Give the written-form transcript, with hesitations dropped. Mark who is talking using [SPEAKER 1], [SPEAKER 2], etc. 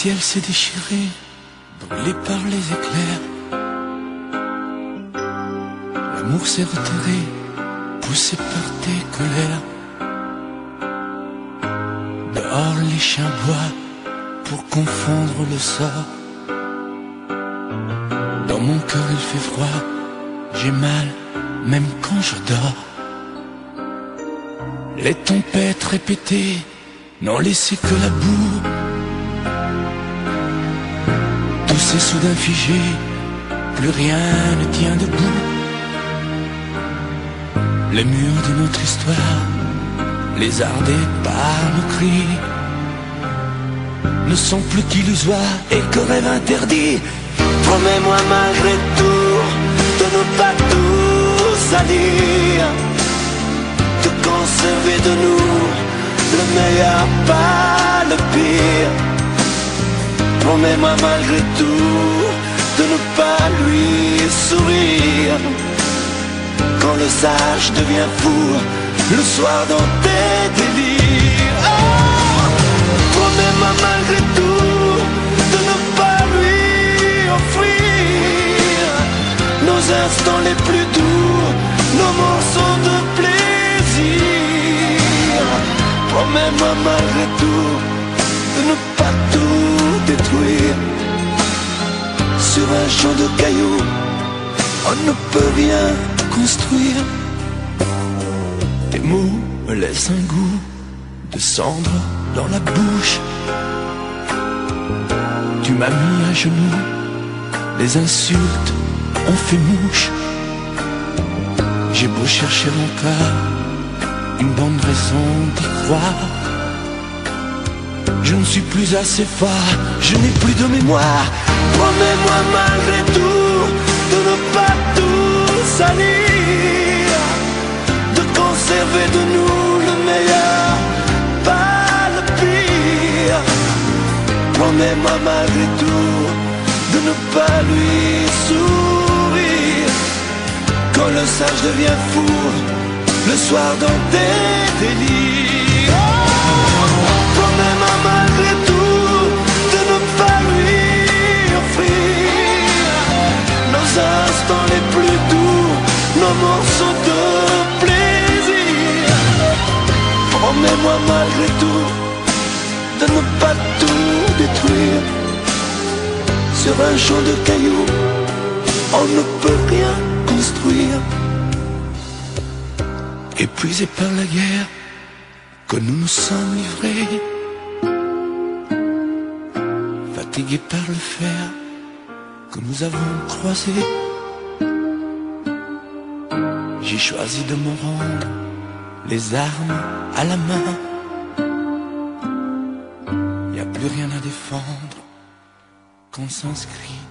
[SPEAKER 1] ciel s'est déchiré, brûlé par les éclairs. L'amour s'est retiré, poussé par tes colères. Dehors les chiens boient pour confondre le sort. Dans mon cœur il fait froid, j'ai mal même quand je dors. Les tempêtes répétées n'ont laissé que la boue. Tout s'est soudain figé, plus rien ne tient debout. Les murs de notre histoire, lézardés par nos cris, ne sont plus qu'illusoires et que rêve interdit. Promets-moi malgré tout de ne pas tout salir, de conserver de nous le meilleur, pas le pire. Promets-moi malgré tout de ne pas lui sourire quand le sage devient fou le soir dans tes délires. Oh, promets-moi malgré tout de ne pas lui offrir nos instants les plus doux, nos morceaux de plaisir. Promets-moi malgré tout de ne pas tout détruire. Sur un champ de cailloux, on ne peut rien construire. Tes mots me laissent un goût de cendre dans la bouche. Tu m'as mis à genoux, les insultes ont fait mouche. J'ai beau chercher encore une bonne raison d'y croire, je ne suis plus assez fort, je n'ai plus de mémoire. Promets-moi malgré tout de ne pas tout salir, de conserver de nous le meilleur, pas le pire. Promets-moi malgré tout de ne pas lui sourire quand le sage devient fou le soir dans tes délires. Promets-moi malgré tout de ne pas lui offrir nos instants les plus doux, nos morceaux de plaisir. Promets-moi malgré tout de ne pas tout détruire. Sur un champ de cailloux, on ne peut rien construire. Épuisés par la guerre que nous nous sommes livrés, fatigués par le fer que nous avons croisé, j'ai choisi de me rendre les armes à la main. Y a plus rien à défendre quand s'inscrit